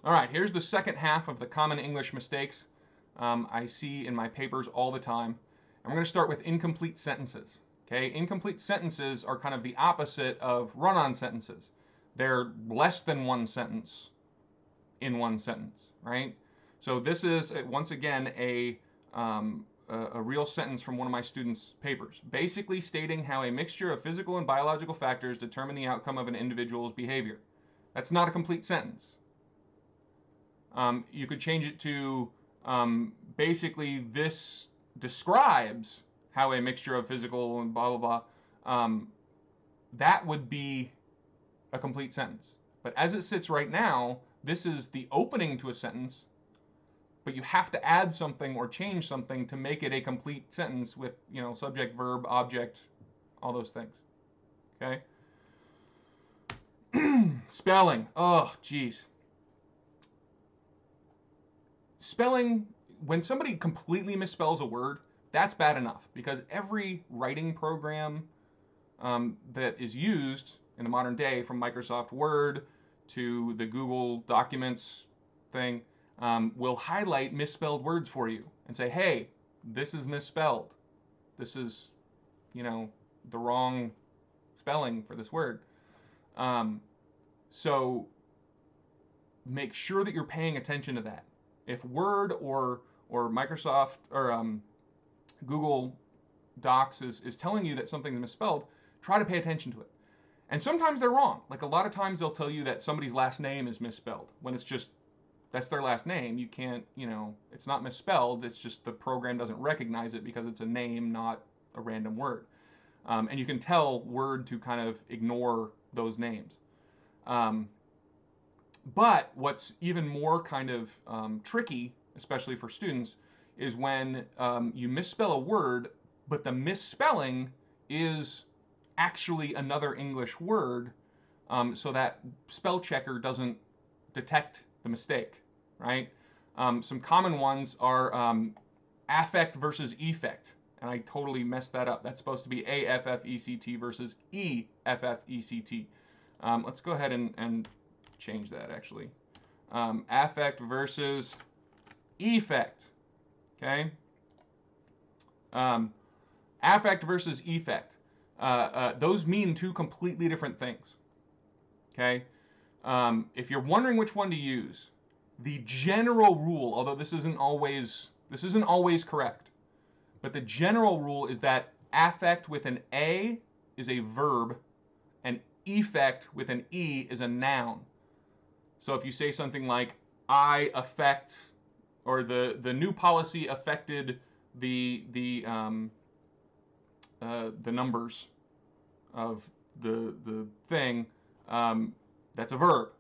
All right, here's the second half of the common English mistakes I see in my papers all the time. And we're going to start with incomplete sentences. Okay, incomplete sentences are kind of the opposite of run-on sentences. They're less than one sentence in one sentence, right? So this is once again a real sentence from one of my students' papers, basically stating how a mixture of physical and biological factors determine the outcome of an individual's behavior. That's not a complete sentence. You could change it to basically this describes how a mixture of physical and blah blah blah. That would be a complete sentence. But as it sits right now, this is the opening to a sentence, but you have to add something or change something to make it a complete sentence with, subject, verb, object, all those things. Okay? Spelling. Oh, geez. Spelling, when somebody completely misspells a word, that's bad enough because every writing program that is used in the modern day, from Microsoft Word to the Google Documents thing, will highlight misspelled words for you and say, hey, this is misspelled. This is, the wrong spelling for this word. So make sure that you're paying attention to that. If Word or Microsoft or Google Docs is telling you that something's misspelled, try to pay attention to it. And sometimes they're wrong. Like a lot of times they'll tell you that somebody's last name is misspelled when it's just that's their last name. You can't, it's not misspelled. It's just the program doesn't recognize it because it's a name, not a random word. And you can tell Word to kind of ignore those names. But what's even more kind of tricky, especially for students, is when you misspell a word, but the misspelling is actually another English word, so that spell checker doesn't detect the mistake, right? Some common ones are affect versus effect, and I totally messed that up. That's supposed to be A-F-F-E-C-T versus E-F-F-E-C-T. Let's go ahead and change that, actually. Affect versus effect, okay? Affect versus effect. Those mean two completely different things, okay? If you're wondering which one to use, the general rule, although this isn't always correct, but the general rule is that affect with an A is a verb and effect with an E is a noun. So if you say something like, I affect, or the new policy affected the numbers of the thing, that's a verb.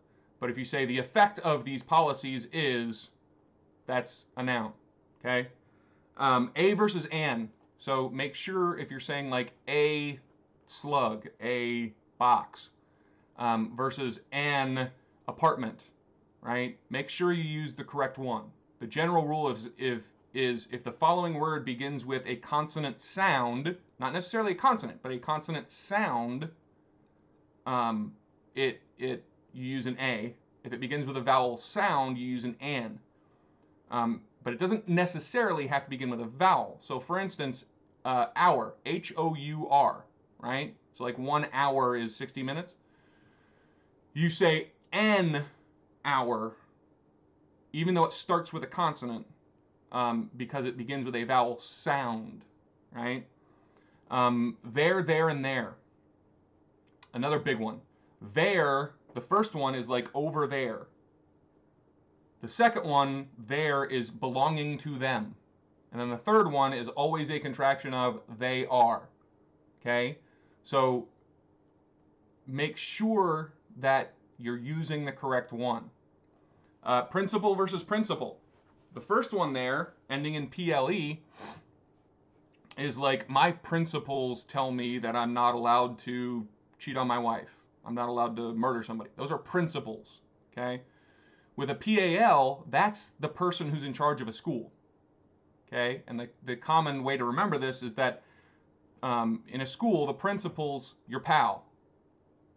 But if you say the effect of these policies is, that's a noun. Okay? A versus an. So make sure if you're saying like a slug, a box, versus an apartment, right? Make sure you use the correct one. The general rule is if the following word begins with a consonant sound, not necessarily a consonant, but a consonant sound, you use an A. If it begins with a vowel sound, you use an an. But it doesn't necessarily have to begin with a vowel. So for instance, hour, H-O-U-R, right? So like 1 hour is 60 minutes. You say an hour, even though it starts with a consonant, because it begins with a vowel sound, right? There, and there. Another big one. There, the first one is like over there. The second one, there, is belonging to them. And then the third one is always a contraction of they are. Okay? So make sure that you're using the correct one. Principle versus principle. The first one there, ending in PLE, is like, my principles tell me that I'm not allowed to cheat on my wife. I'm not allowed to murder somebody. Those are principles, okay? With a PAL, that's the person who's in charge of a school, okay? And the common way to remember this is that in a school, the principal's your pal,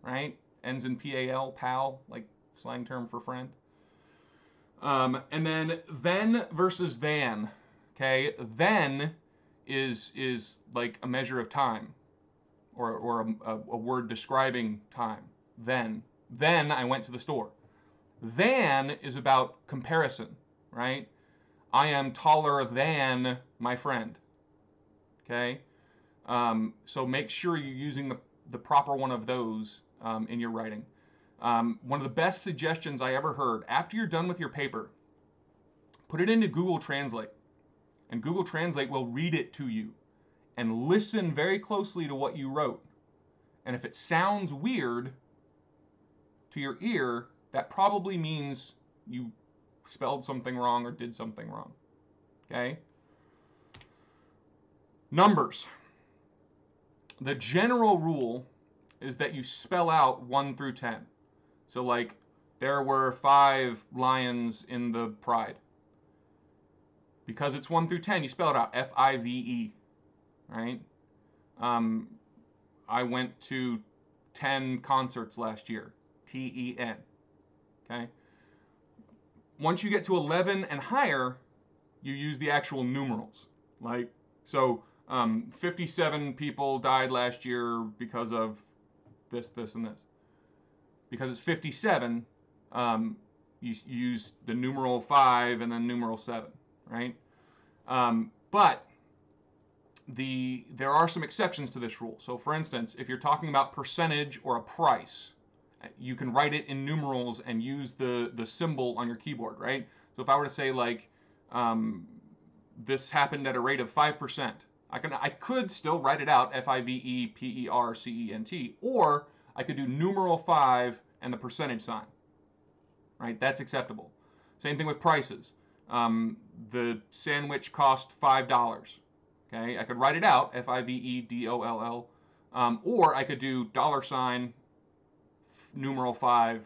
right? Ends in PAL, pal, like slang term for friend. And then versus than. Okay, then is like a measure of time, or a word describing time. Then I went to the store. Than is about comparison, right? I am taller than my friend. Okay, so make sure you're using the proper one of those in your writing. One of the best suggestions I ever heard, after you're done with your paper, put it into Google Translate, and Google Translate will read it to you and listen very closely to what you wrote. And if it sounds weird to your ear, that probably means you spelled something wrong or did something wrong. Okay? Numbers. The general rule is that you spell out 1 through 10. So, like, there were 5 lions in the pride. Because it's 1 through 10, you spell it out, F-I-V-E, right? I went to 10 concerts last year, T-E-N, okay? Once you get to 11 and higher, you use the actual numerals. Like, so 57 people died last year because of this, this, and this. Because it's 57, you use the numeral 5 and then numeral 7, right? But there are some exceptions to this rule. So for instance, if you're talking about percentage or a price, you can write it in numerals and use the symbol on your keyboard, right? So if I were to say like, this happened at a rate of 5%, I could still write it out, F-I-V-E-P-E-R-C-E-N-T, or I could do numeral 5 and the percentage sign, right? That's acceptable. Same thing with prices. The sandwich cost $5. Okay, I could write it out, F-I-V-E-D-O-L-L, or I could do $ numeral 5,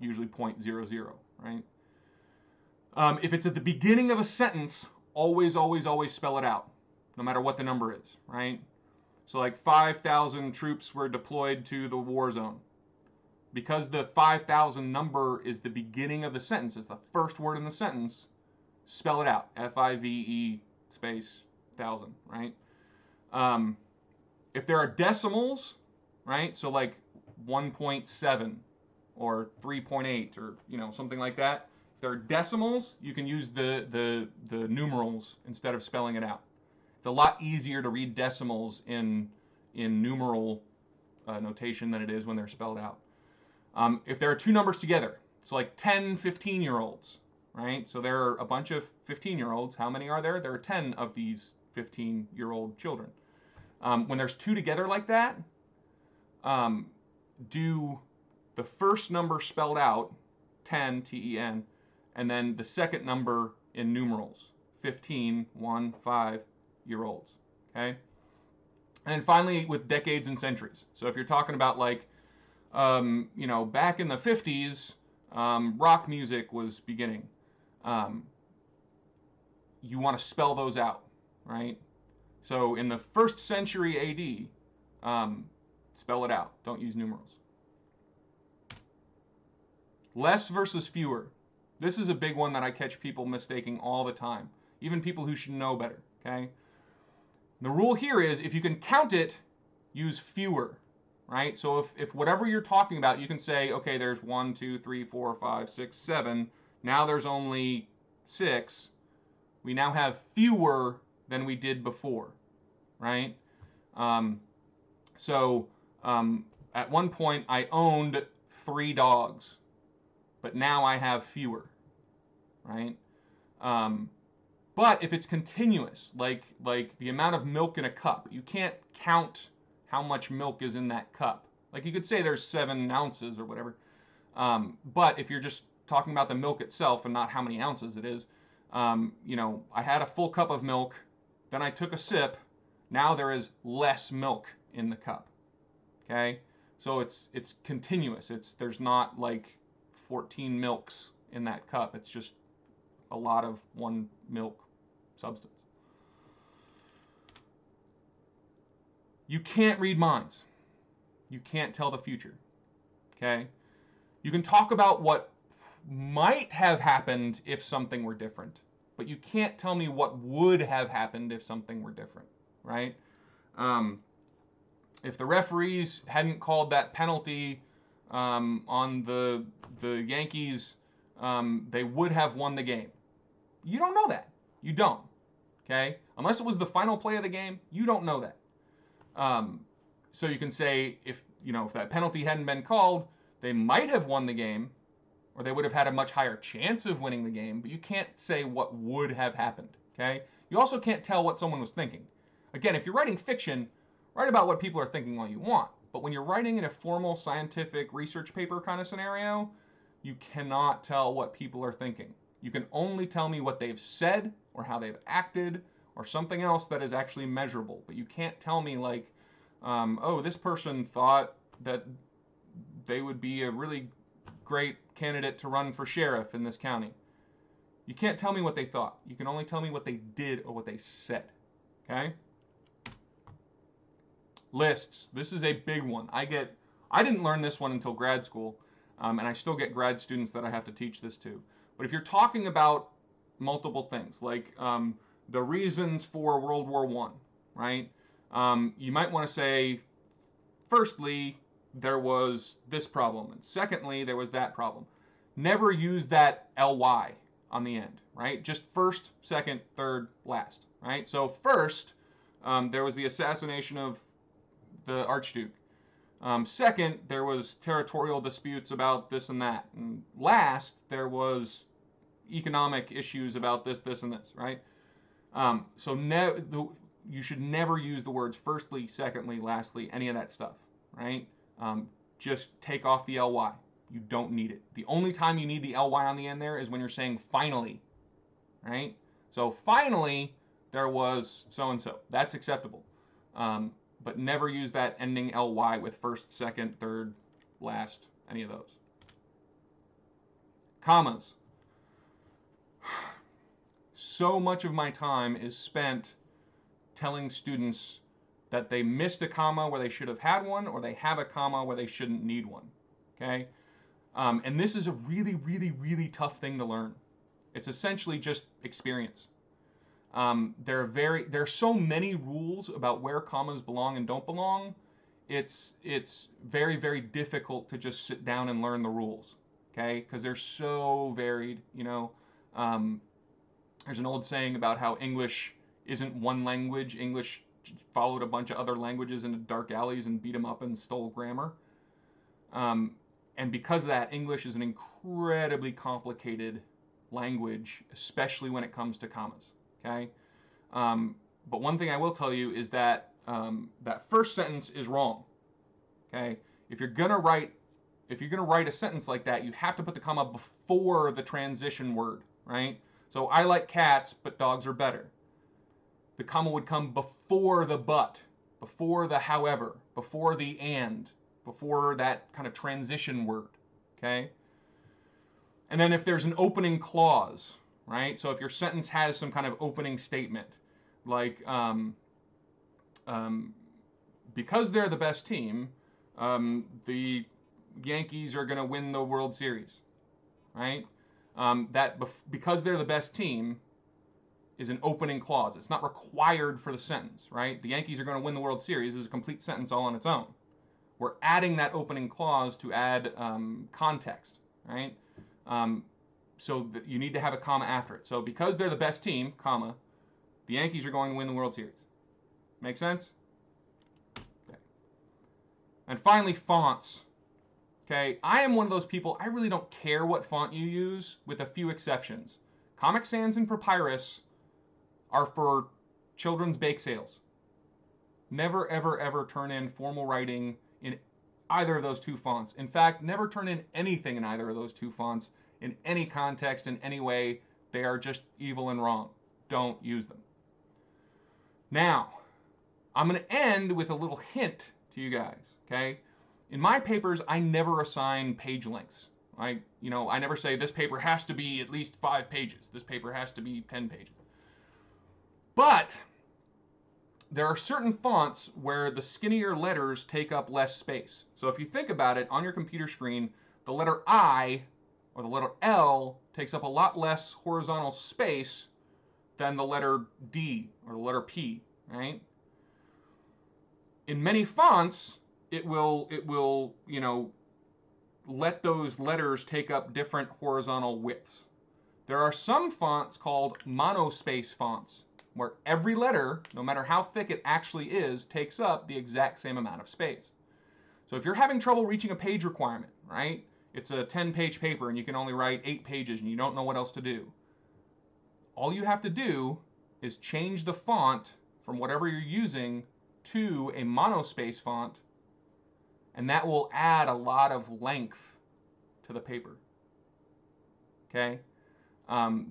usually 0.00, right? If it's at the beginning of a sentence, always, always, always spell it out, no matter what the number is, right? So like 5,000 troops were deployed to the war zone. Because the 5,000 number is the beginning of the sentence, it's the first word in the sentence, spell it out, F-I-V-E space 1,000, right? If there are decimals, right, so like 1.7 or 3.8 or something like that, if there are decimals, you can use the numerals instead of spelling it out. It's a lot easier to read decimals in numeral notation than it is when they're spelled out. If there are two numbers together, so like 10 15-year-olds, right? So there are a bunch of 15-year-olds. How many are there? There are 10 of these 15-year-old children. When there's two together like that, do the first number spelled out, 10, T-E-N, and then the second number in numerals, 15, 1, 5-year-olds, okay? And then finally with decades and centuries. So if you're talking about like, back in the 50s, rock music was beginning. You want to spell those out, right? So in the 1st century AD, spell it out. Don't use numerals. Less versus fewer. This is a big one that I catch people mistaking all the time, even people who should know better, okay? The rule here is if you can count it, use fewer, right? So if whatever you're talking about, you can say, okay, there's 1, 2, 3, 4, 5, 6, 7. Now there's only 6. We now have fewer than we did before, right? At one point I owned 3 dogs, but now I have fewer, right? But if it's continuous, like the amount of milk in a cup, you can't count how much milk is in that cup. Like you could say there's 7 ounces or whatever. But if you're just talking about the milk itself and not how many ounces it is, I had a full cup of milk, then I took a sip, now there is less milk in the cup, okay? So it's continuous. There's not like 14 milks in that cup. It's just a lot of one milk substance. You can't read minds. You can't tell the future, okay? You can talk about what might have happened if something were different, but you can't tell me what would have happened if something were different, right? If the referees hadn't called that penalty on the Yankees, they would have won the game. You don't know that. You don't. Okay? Unless it was the final play of the game, you don't know that. So you can say if that penalty hadn't been called, they might have won the game, or they would have had a much higher chance of winning the game, but you can't say what would have happened. Okay? You also can't tell what someone was thinking. Again, if you're writing fiction, write about what people are thinking all you want. But when you're writing in a formal scientific research paper kind of scenario, you cannot tell what people are thinking. You can only tell me what they've said or how they've acted or something else that is actually measurable. But you can't tell me like, oh, this person thought that they would be a really great candidate to run for sheriff in this county. You can't tell me what they thought. You can only tell me what they did or what they said. Okay? Lists. This is a big one. I didn't learn this one until grad school, and I still get grad students that I have to teach this to. But if you're talking about multiple things, like the reasons for World War I, right? You might want to say, firstly, there was this problem, and secondly, there was that problem. Never use that ly on the end, right? Just first, second, third, last, right? So first, there was the assassination of the Archduke. Second, there was territorial disputes about this and that. And last, there was economic issues about this, this, and this, right? So you should never use the words firstly, secondly, lastly, any of that stuff, right? Just take off the ly. You don't need it. The only time you need the ly on the end there is when you're saying finally, right? So finally, there was so-and-so. That's acceptable. But never use that ending ly with first, second, third, last, any of those. Commas. So much of my time is spent telling students that they missed a comma where they should have had one, or they have a comma where they shouldn't need one. Okay? And this is a really, really, really tough thing to learn. It's essentially just experience. There are so many rules about where commas belong and don't belong. It's very, very difficult to just sit down and learn the rules, okay? Because they're so varied. There's an old saying about how English isn't one language. English followed a bunch of other languages into dark alleys and beat them up and stole grammar. And because of that, English is an incredibly complicated language, especially when it comes to commas. Okay, but one thing I will tell you is that that first sentence is wrong. Okay, if you're gonna write a sentence like that, you have to put the comma before the transition word, right? So I like cats, but dogs are better. The comma would come before the but, before the however, before the and, before that kind of transition word. Okay, and then if there's an opening clause. Right? So if your sentence has some kind of opening statement, like because they're the best team, the Yankees are going to win the World Series, right? Because they're the best team is an opening clause. It's not required for the sentence, right? The Yankees are going to win the World Series is a complete sentence all on its own. We're adding that opening clause to add context, right? So you need to have a comma after it. So because they're the best team, comma, the Yankees are going to win the World Series. Make sense? Okay. And finally, fonts. Okay, I am one of those people, I really don't care what font you use, with a few exceptions. Comic Sans and Papyrus are for children's bake sales. Never, ever, ever turn in formal writing in either of those two fonts. In fact, never turn in anything in either of those two fonts in any context, in any way. They are just evil and wrong. Don't use them. Now, I'm going to end with a little hint to you guys, okay? In my papers, I never assign page lengths. I never say this paper has to be at least 5 pages. This paper has to be 10 pages. But there are certain fonts where the skinnier letters take up less space. So if you think about it, on your computer screen, the letter I, or the letter L takes up a lot less horizontal space than the letter D or the letter P, right? In many fonts, it will, let those letters take up different horizontal widths. There are some fonts called monospace fonts, where every letter, no matter how thick it actually is, takes up the exact same amount of space. So if you're having trouble reaching a page requirement, right? It's a 10-page paper and you can only write 8 pages and you don't know what else to do. All you have to do is change the font from whatever you're using to a monospace font, and that will add a lot of length to the paper. Okay?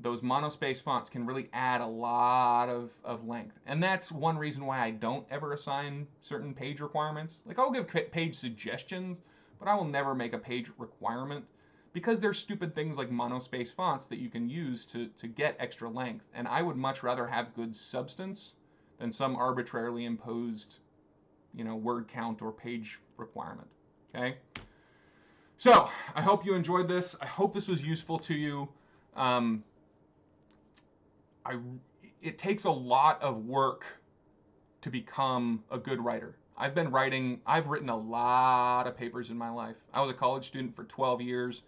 Those monospace fonts can really add a lot of length. And that's one reason why I don't ever assign certain page requirements. Like, I'll give page suggestions, but I will never make a page requirement, because there's stupid things like monospace fonts that you can use to get extra length. And I would much rather have good substance than some arbitrarily imposed, word count or page requirement. Okay? So, I hope you enjoyed this. I hope this was useful to you. It takes a lot of work to become a good writer. I've written a lot of papers in my life. I was a college student for 12 years.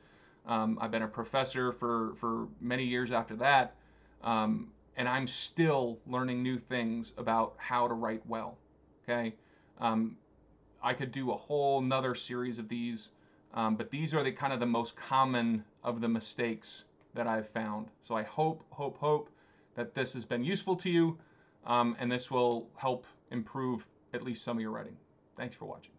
I've been a professor for many years after that. And I'm still learning new things about how to write well. Okay? I could do a whole nother series of these, but these are the most common of the mistakes that I've found. So I hope that this has been useful to you, and this will help improve at least some of your writing. Thanks for watching.